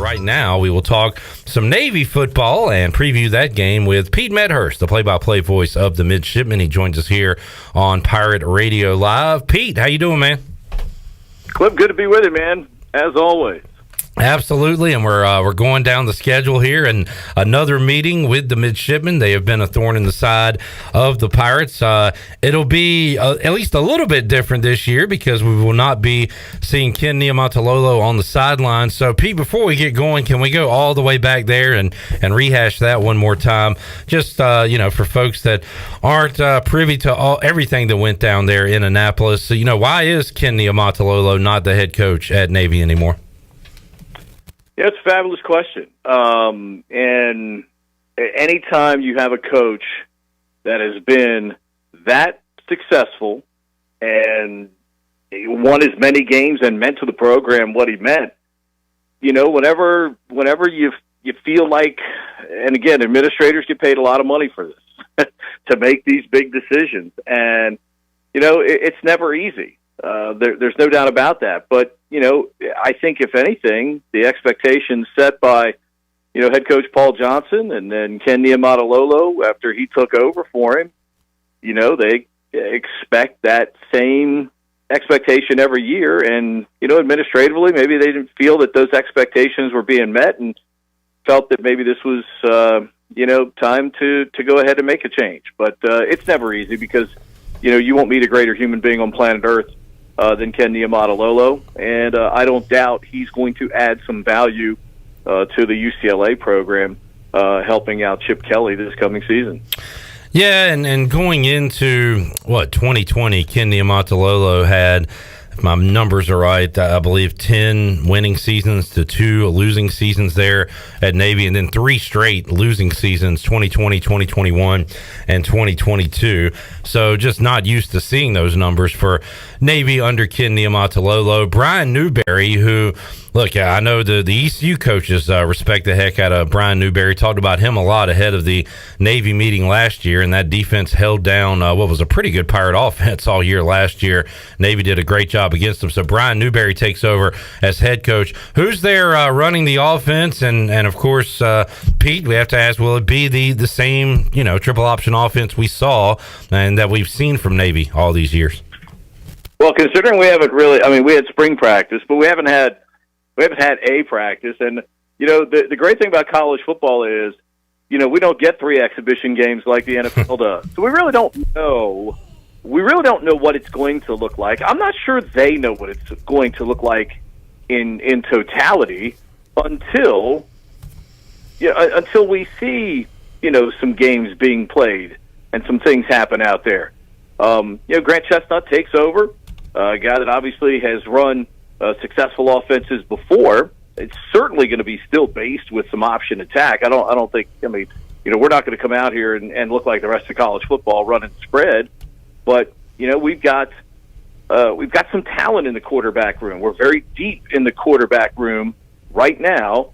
right now, we will talk some Navy football and preview that game with Pete Medhurst, the play-by-play voice of the Midshipmen. He joins us here on Pirate Radio Live. Pete, how you doing, man? Clip, good to be with you, man, as always. Absolutely, and we're going down the schedule here, and another meeting with the Midshipmen. They have been a thorn in the side of the Pirates. It'll be at least a little bit different this year because we will not be seeing Ken Niumatalolo on the sideline. So, Pete, before we get going, can we go all the way back there and rehash that one more time? Just for folks that aren't privy to everything that went down there in Annapolis. So, why is Ken Niumatalolo not the head coach at Navy anymore? Yeah, it's a fabulous question. And anytime you have a coach that has been that successful and won as many games and meant to the program what he meant, whenever you feel like, and again, administrators get paid a lot of money for this, to make these big decisions. And, it's never easy. There's no doubt about that. But, I think if anything, the expectations set by, head coach Paul Johnson and then Ken Niumatalolo after he took over for him, they expect that same expectation every year. And, administratively, maybe they didn't feel that those expectations were being met and felt that maybe this was, time to go ahead and make a change. But it's never easy because, you won't meet a greater human being on planet Earth than Ken Niumatalolo, and I don't doubt he's going to add some value to the UCLA program, helping out Chip Kelly this coming season. Yeah, and going into, 2020, Ken Niumatalolo had, if my numbers are right, I believe 10 winning seasons to 2 losing seasons there at Navy, and then 3 straight losing seasons, 2020, 2021, and 2022. So just not used to seeing those numbers for Navy under Ken Niumatalolo. Brian Newberry, who, look, I know the ECU coaches respect the heck out of Brian Newberry. Talked about him a lot ahead of the Navy meeting last year, and that defense held down what was a pretty good Pirate offense all year last year. Navy did a great job against them. So Brian Newberry takes over as head coach. Who's there running the offense? And of course, Pete, we have to ask, will it be the same, triple option offense we saw and that we've seen from Navy all these years? Well, considering we haven't really, we had spring practice, but we haven't had a practice. And, the great thing about college football is, we don't get 3 exhibition games like the NFL does. So we really don't know what it's going to look like. I'm not sure they know what it's going to look like in totality until we see, some games being played and some things happen out there. Grant Chestnut takes over, a guy that obviously has run successful offenses before. It's certainly going to be still based with some option attack. I don't think. We're not going to come out here and look like the rest of college football running spread. But we've got some talent in the quarterback room. We're very deep in the quarterback room right now,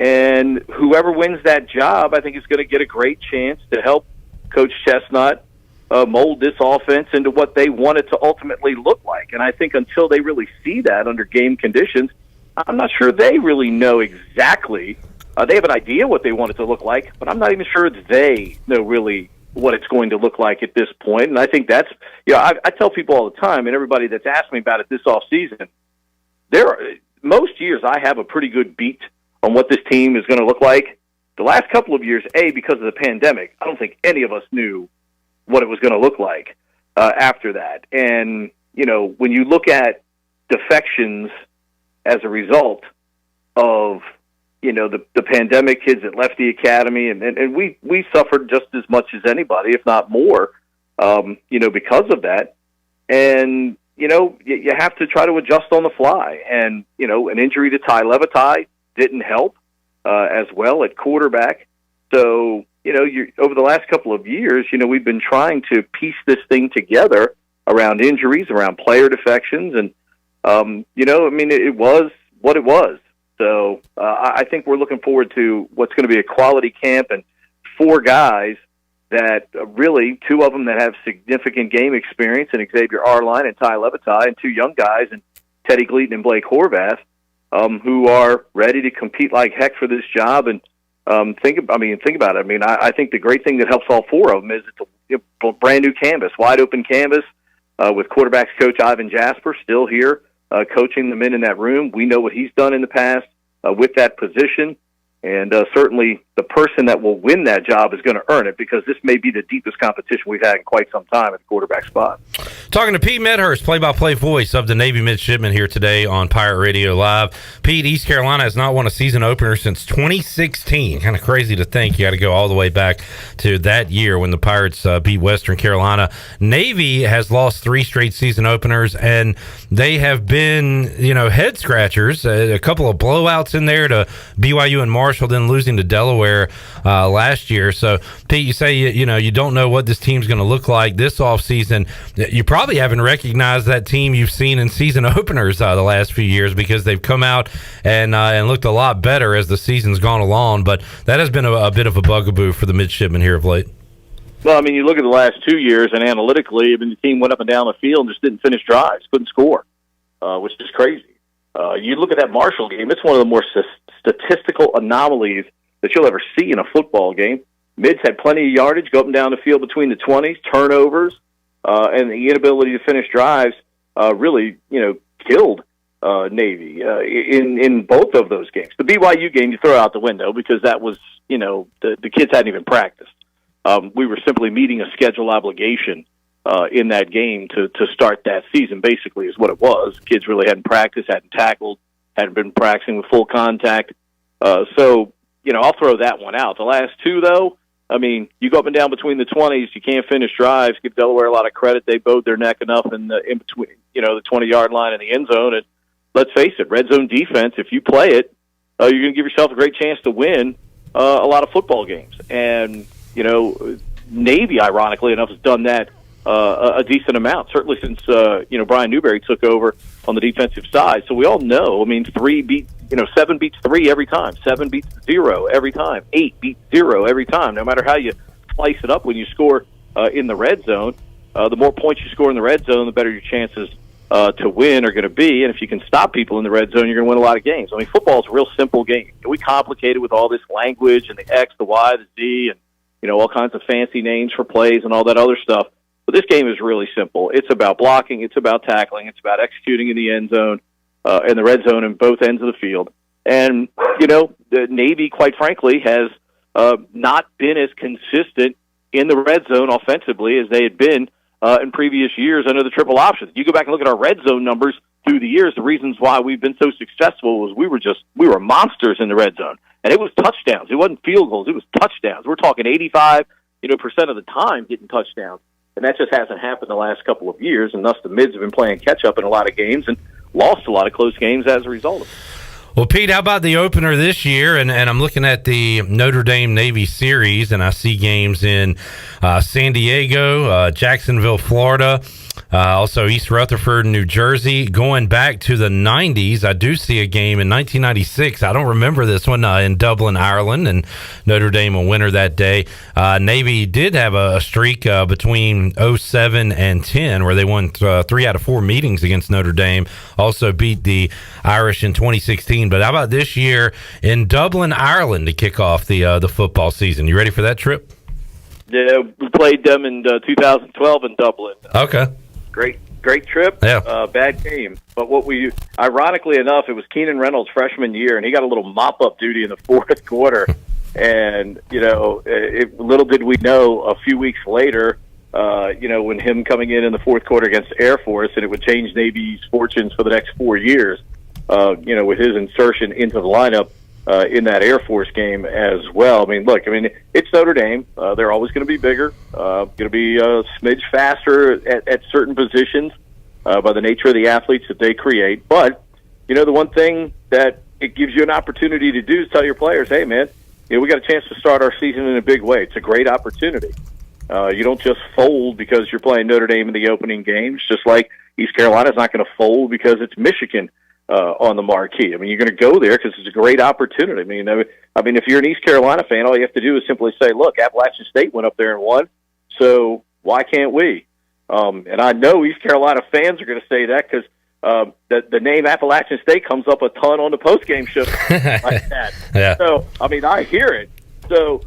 and whoever wins that job, I think, is going to get a great chance to help Coach Chestnut mold this offense into what they want it to ultimately look like. And I think until they really see that under game conditions, I'm not sure they really know exactly. They have an idea what they want it to look like, but I'm not even sure they know really what it's going to look like at this point. And I think that's, I tell people all the time, and everybody that's asked me about it this offseason, most years I have a pretty good beat on what this team is going to look like. The last couple of years, because of the pandemic, I don't think any of us knew what it was going to look like after that. And, when you look at defections as a result of, the pandemic, kids that left the academy, and we suffered just as much as anybody, if not more, because of that. And, you have to try to adjust on the fly. And, an injury to Ty Levitai didn't help as well at quarterback. So, over the last couple of years, we've been trying to piece this thing together around injuries, around player defections, and, it was what it was. So I think we're looking forward to what's going to be a quality camp and 4 guys that really, 2 of them that have significant game experience, and Xavier Arline and Ty Levitai, and 2 young guys, and Teddy Gleaton and Blake Horvath, who are ready to compete like heck for this job. And think about it. I mean, I think the great thing that helps all four of them is it's a brand new canvas, wide open canvas, with quarterbacks coach Ivan Jasper still here coaching the men in that room. We know what he's done in the past with that position. And certainly the person that will win that job is going to earn it, because this may be the deepest competition we've had in quite some time at the quarterback spot. Talking to Pete Medhurst, play-by-play voice of the Navy Midshipmen here today on Pirate Radio Live. Pete, East Carolina has not won a season opener since 2016. Kind of crazy to think. You got to go all the way back to that year when the Pirates beat Western Carolina. Navy has lost 3 straight season openers, and they have been, head scratchers. A couple of blowouts in there to BYU and Marshall, then losing to Delaware last year. So, Pete, you say you don't know what this team's going to look like this offseason. You probably haven't recognized that team you've seen in season openers the last few years, because they've come out and looked a lot better as the season's gone along. But that has been a bit of a bugaboo for the Midshipmen here of late. Well, I mean, you look at the last 2 years, and analytically, I mean, the team went up and down the field and just didn't finish drives, couldn't score, which is crazy. You look at that Marshall game, it's one of the more statistical anomalies that you'll ever see in a football game. Mids had plenty of yardage, go up and down the field between the 20s, turnovers, and the inability to finish drives really, killed Navy in both of those games. The BYU game you throw out the window, because that was, the kids hadn't even practiced. We were simply meeting a schedule obligation in that game to start that season, basically, is what it was. Kids really hadn't practiced, hadn't tackled, hadn't been practicing with full contact. So, I'll throw that one out. The last 2, though, I mean, you go up and down between the 20s, you can't finish drives. Give Delaware a lot of credit. They bowed their neck enough in between, the 20-yard line and the end zone. And let's face it, red zone defense, if you play it, you're going to give yourself a great chance to win a lot of football games. And, Navy, ironically enough, has done that a decent amount, certainly since, Brian Newberry took over on the defensive side. So we all know, I mean, 7 beats 3 every time, 7 beats 0 every time, 8 beats 0 every time. No matter how you slice it up, when you score in the red zone, the more points you score in the red zone, the better your chances to win are going to be. And if you can stop people in the red zone, you're going to win a lot of games. I mean, football is a real simple game. We complicate it with all this language and the X, the Y, the Z, and, all kinds of fancy names for plays and all that other stuff. But this game is really simple. It's about blocking. It's about tackling. It's about executing in the end zone and the red zone in both ends of the field. And, the Navy, quite frankly, has not been as consistent in the red zone offensively as they had been in previous years under the triple option. You go back and look at our red zone numbers through the years, the reasons why we've been so successful was we were monsters in the red zone. And it was touchdowns. It wasn't field goals. It was touchdowns. We're talking 85% of the time getting touchdowns. And that just hasn't happened the last couple of years, and thus the Mids have been playing catch-up in a lot of games and lost a lot of close games as a result of it. Well, Pete, how about the opener this year? And I'm looking at the Notre Dame-Navy series, and I see games in San Diego, Jacksonville, Florida, also East Rutherford, New Jersey. Going back to the 90s, I do see a game in 1996. I don't remember this one, in Dublin, Ireland, and Notre Dame a winner that day. Navy did have a streak between 07 and 10 where they won 3 out of 4 meetings against Notre Dame. Also beat the Irish in 2016. But how about this year in Dublin, Ireland to kick off the football season? You ready for that trip? Yeah, we played them in 2012 in Dublin. Okay. Great trip. Yeah. Bad game. But ironically enough, it was Keenan Reynolds' freshman year, and he got a little mop-up duty in the fourth quarter. And, little did we know a few weeks later, when him coming in the fourth quarter against Air Force, and it would change Navy's fortunes for the next 4 years, with his insertion into the lineup in that Air Force game as well. I mean, it's Notre Dame. They're always going to be bigger, going to be a smidge faster at certain positions by the nature of the athletes that they create. But, the one thing that it gives you an opportunity to do is tell your players, hey, man, we got a chance to start our season in a big way. It's a great opportunity. You don't just fold because you're playing Notre Dame in the opening games, just like East Carolina's not going to fold because it's Michigan on the marquee. I mean, you're going to go there because it's a great opportunity. I mean, if you're an East Carolina fan, all you have to do is simply say, look, Appalachian State went up there and won, so why can't we? And I know East Carolina fans are going to say that because the name Appalachian State comes up a ton on the post-game show like that. Yeah. So, I mean, I hear it. So,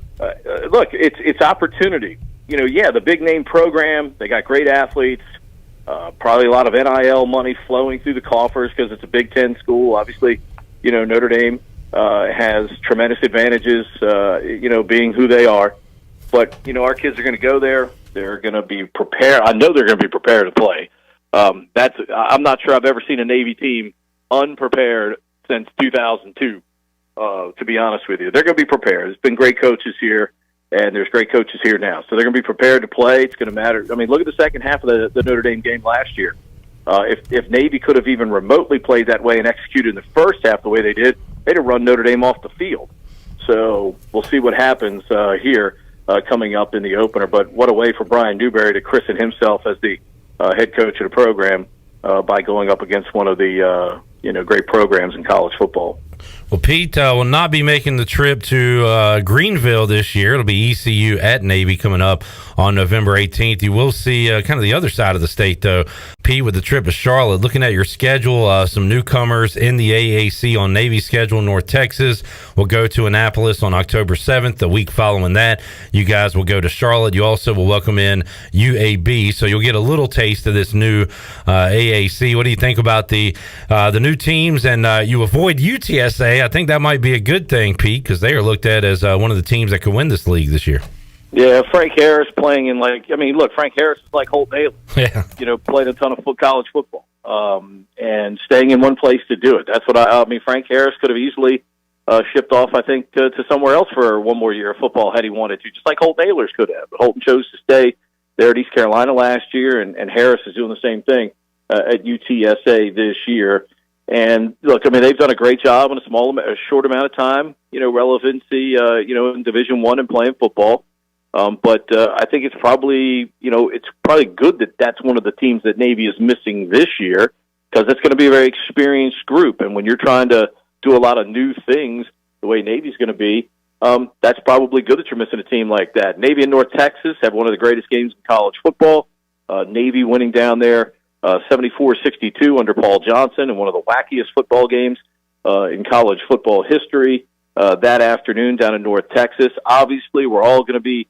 look, it's opportunity. The big-name program, they got great athletes, probably a lot of NIL money flowing through the coffers because it's a Big Ten school. Obviously, Notre Dame has tremendous advantages, being who they are. But, our kids are going to go there. They're going to be prepared. I know they're going to be prepared to play. I'm not sure I've ever seen a Navy team unprepared since 2002, to be honest with you. They're going to be prepared. There's been great coaches here, and there's great coaches here now. So they're going to be prepared to play. It's going to matter. I mean, look at the second half of the Notre Dame game last year. If Navy could have even remotely played that way and executed in the first half the way they did, they'd have run Notre Dame off the field. So we'll see what happens here coming up in the opener. But what a way for Brian Newberry to christen himself as the head coach of the program by going up against one of the great programs in college football. Well, Pete will not be making the trip to Greenville this year. It'll be ECU at Navy coming up on November 18th. You will see kind of the other side of the state, though, Pete, with the trip to Charlotte. Looking at your schedule, some newcomers in the AAC on Navy's schedule. North Texas will go to Annapolis on October 7th. The week following that, you guys will go to Charlotte. You also will welcome in UAB, so you'll get a little taste of this new AAC. What do you think about the new teams? And you avoid UTSA. I think that might be a good thing, Pete, because they are looked at as one of the teams that could win this league this year. Yeah, Frank Harris playing in look, Frank Harris is like Holt Naylor. Yeah. Played a ton of college football and staying in one place to do it. That's what I mean, Frank Harris could have easily shipped off, I think, to somewhere else for one more year of football had he wanted to, just like Holt Naylor's could have. But Holton chose to stay there at East Carolina last year, and Harris is doing the same thing at UTSA this year. And look, I mean, they've done a great job in a short amount of time, relevancy, in Division I and playing football. But I think it's probably good that that's one of the teams that Navy is missing this year, because it's going to be a very experienced group. And when you're trying to do a lot of new things the way Navy's going to be, that's probably good that you're missing a team like that. Navy and North Texas have one of the greatest games in college football. Navy winning down there 74-62 under Paul Johnson in one of the wackiest football games in college football history that afternoon down in North Texas. Obviously, we're all going to be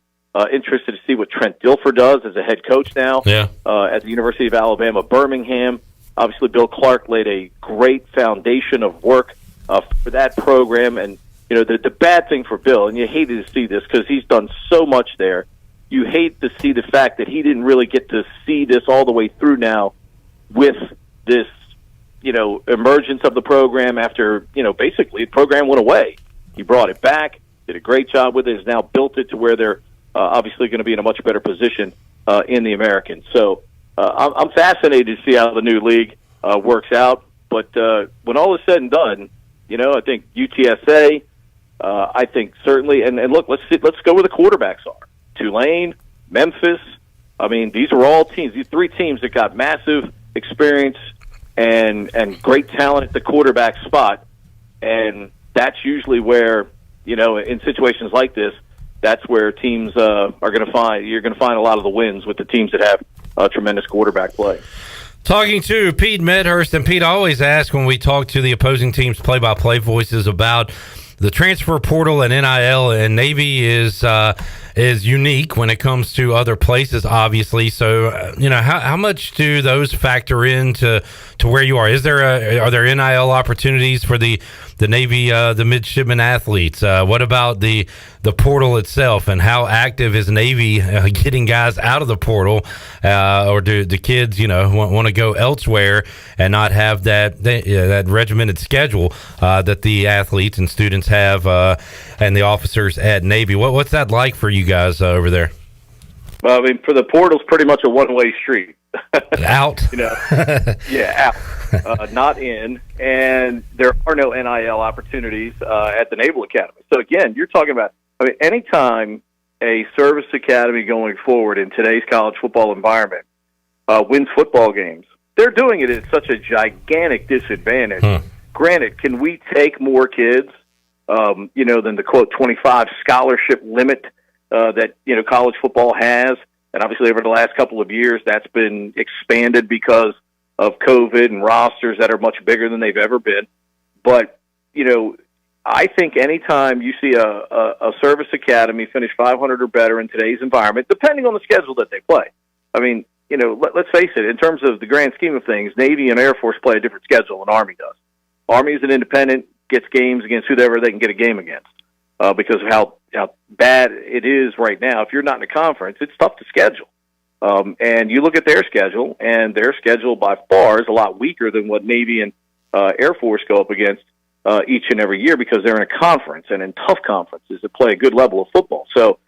interested to see what Trent Dilfer does as a head coach now at the University of Alabama, Birmingham. Obviously, Bill Clark laid a great foundation of work for that program. And, the bad thing for Bill, and you hated to see this because he's done so much there, you hate to see the fact that he didn't really get to see this all the way through now with this, emergence of the program after, basically the program went away. He brought it back, did a great job with it, has now built it to where they're obviously going to be in a much better position in the American. So I'm fascinated to see how the new league works out. But when all is said and done, I think UTSA, I think certainly, and look, let's go where the quarterbacks are. Tulane, Memphis. I mean, these are all teams. These three teams that got massive experience and great talent at the quarterback spot, and that's usually where in situations like this, that's where teams are going to find. You're going to find a lot of the wins with the teams that have tremendous quarterback play. Talking to Pete Medhurst, and Pete, I always ask when we talk to the opposing teams' play-by-play voices about the transfer portal and NIL, and Navy is unique when it comes to other places, obviously. So, how much do those factor into where you are? Are there NIL opportunities for the Navy, the midshipmen athletes? What about the portal itself, and how active is Navy getting guys out of the portal, or do the kids, want to go elsewhere and not have that regimented schedule that the athletes and students have and the officers at Navy? What's that like for you guys over there? Well, I mean, for the portal's pretty much a one-way street. Out? Yeah, out, not in. And there are no NIL opportunities at the Naval Academy. So, again, you're talking about, anytime a service academy going forward in today's college football environment wins football games, they're doing it at such a gigantic disadvantage. Granted, can we take more kids, than the, quote, 25 scholarship limit that, college football has? And obviously over the last couple of years, that's been expanded because of COVID and rosters that are much bigger than they've ever been. But, I think anytime you see a service academy finish 500 or better in today's environment, depending on the schedule that they play. I mean, let's face it, in terms of the grand scheme of things, Navy and Air Force play a different schedule than Army does. Army is an independent, gets games against whoever they can get a game against because of how bad it is right now. If you're not in a conference, it's tough to schedule. And you look at their schedule, and their schedule by far is a lot weaker than what Navy and Air Force go up against each and every year because they're in a conference and in tough conferences that play a good level of football. So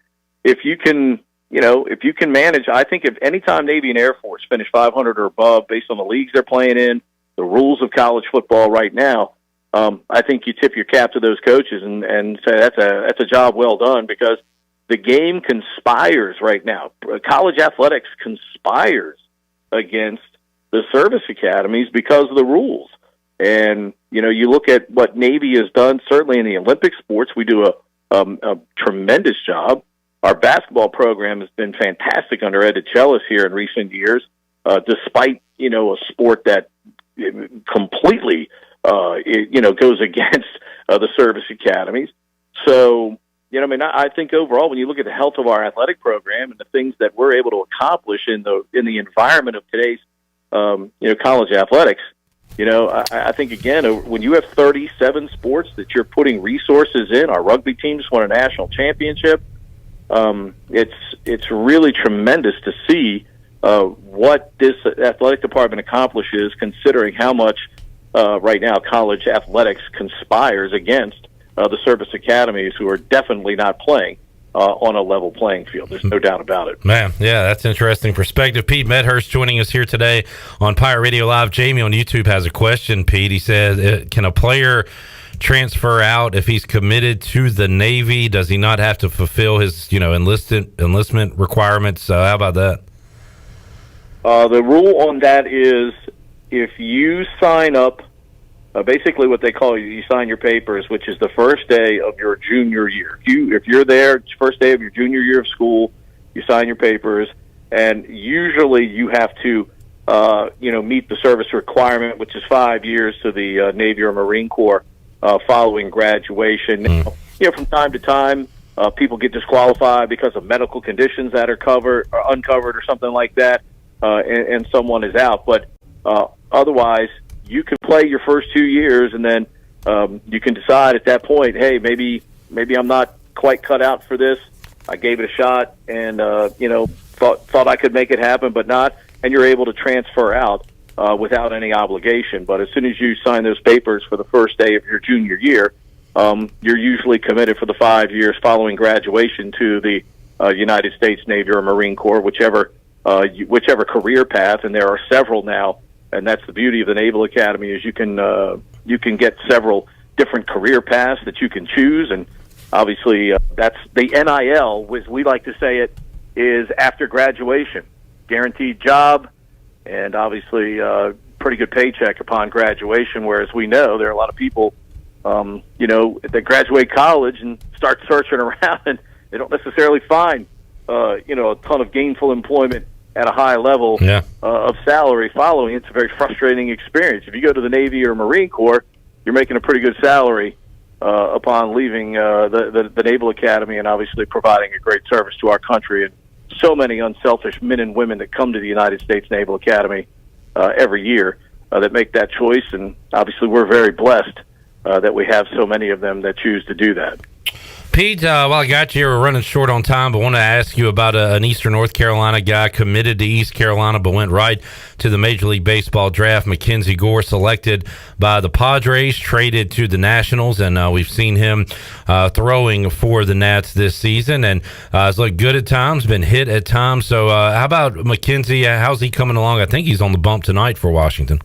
if you can manage, I think if anytime Navy and Air Force finish 500 or above based on the leagues they're playing in, the rules of college football right now, I think you tip your cap to those coaches and say that's a job well done because the game conspires right now. College athletics conspires against the service academies because of the rules. And, you look at what Navy has done, certainly in the Olympic sports, we do a tremendous job. Our basketball program has been fantastic under Ed DeChellis here in recent years, despite, a sport that completely, goes against the service academies. So, I think overall, when you look at the health of our athletic program and the things that we're able to accomplish in the environment of today's, college athletics, I think, again, when you have 37 sports that you're putting resources in, our rugby team just won a national championship. It's really tremendous to see what this athletic department accomplishes, considering how much right now college athletics conspires against the service academies, who are definitely not playing on a level playing field. There's no doubt about it. Man, yeah, that's interesting perspective. Pete Medhurst joining us here today on Pirate Radio Live. Jamie on YouTube has a question, Pete. He said, can a player transfer out if he's committed to the Navy? Does he not have to fulfill his, enlistment requirements? How about that? The rule on that is if you sign up, basically what they call you sign your papers, which is the first day of your junior year. If you're there, first day of your junior year of school, you sign your papers, and usually you have to, meet the service requirement, which is 5 years to the Navy or Marine Corps following graduation. From time to time, people get disqualified because of medical conditions that are covered or uncovered or something like that, and someone is out. But otherwise, you can play your first 2 years, and then you can decide at that point, hey, maybe I'm not quite cut out for this. I gave it a shot, and thought I could make it happen, but not. And you're able to transfer out without any obligation. But as soon as you sign those papers for the first day of your junior year, you're usually committed for the 5 years following graduation to the United States Navy or Marine Corps, whichever career path, and there are several now. And that's the beauty of the Naval Academy is you can get several different career paths that you can choose, and obviously that's the NIL, as we like to say it, is after graduation, guaranteed job, and obviously pretty good paycheck upon graduation. Whereas we know there are a lot of people, that graduate college and start searching around, and they don't necessarily find, a ton of gainful employment at a high level of salary following. It's a very frustrating experience. If you go to the Navy or Marine Corps, you're making a pretty good salary upon leaving the Naval Academy and obviously providing a great service to our country. And so many unselfish men and women that come to the United States Naval Academy every year that make that choice. And obviously we're very blessed that we have so many of them that choose to do that. Pete, while I got you, we're running short on time, but I want to ask you about an Eastern North Carolina guy committed to East Carolina, but went right to the Major League Baseball draft. Mackenzie Gore, selected by the Padres, traded to the Nationals, and we've seen him throwing for the Nats this season, and he's looked good at times, been hit at times. So how about Mackenzie? How's he coming along? I think he's on the bump tonight for Washington.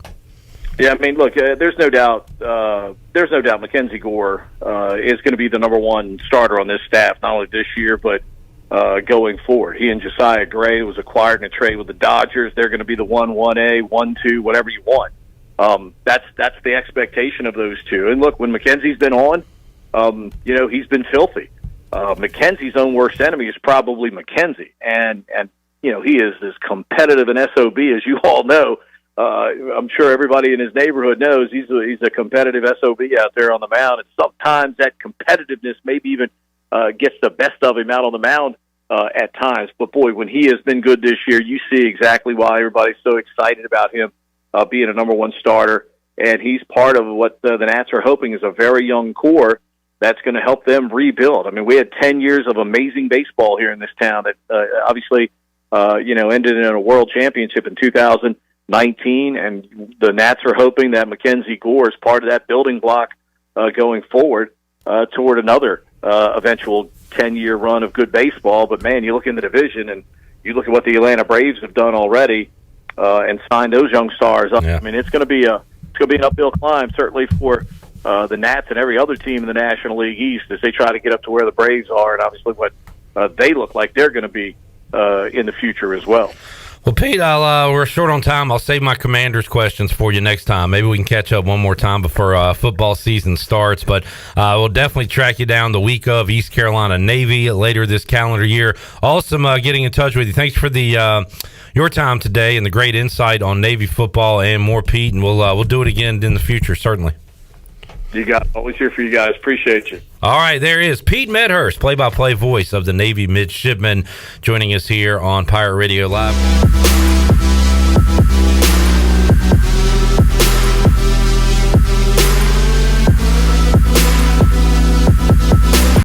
Yeah, I mean, look, there's no doubt Mackenzie Gore is going to be the number one starter on this staff, not only this year, but going forward. He and Josiah Gray was acquired in a trade with the Dodgers. They're going to be the 1A, 1-2, whatever you want. That's the expectation of those two. And look, when Mackenzie's been on, he's been filthy. Mackenzie's own worst enemy is probably Mackenzie. And he is as competitive an SOB as you all know. I'm sure everybody in his neighborhood knows he's a competitive SOB out there on the mound, and sometimes that competitiveness maybe even gets the best of him out on the mound at times. But boy, when he has been good this year, you see exactly why everybody's so excited about him being a number one starter. And he's part of what the Nats are hoping is a very young core that's going to help them rebuild. I mean, we had 10 years of amazing baseball here in this town that obviously, ended in a world championship in 2019, and the Nats are hoping that Mackenzie Gore is part of that building block going forward toward another eventual 10-year run of good baseball. But, man, you look in the division and you look at what the Atlanta Braves have done already and signed those young stars up. Yeah. I mean, it's going to be an uphill climb, certainly for the Nats and every other team in the National League East as they try to get up to where the Braves are, and obviously what they look like they're going to be in the future as well. Well, Pete, we're short on time. I'll save my Commanders questions for you next time. Maybe we can catch up one more time before football season starts. But we'll definitely track you down the week of East Carolina Navy later this calendar year. Awesome getting in touch with you. Thanks for your time today and the great insight on Navy football and more, Pete. And we'll do it again in the future, certainly. You got it. Always here for you guys. Appreciate you. All right, there is Pete Medhurst, play-by-play voice of the Navy Midshipmen, joining us here on Pirate Radio Live.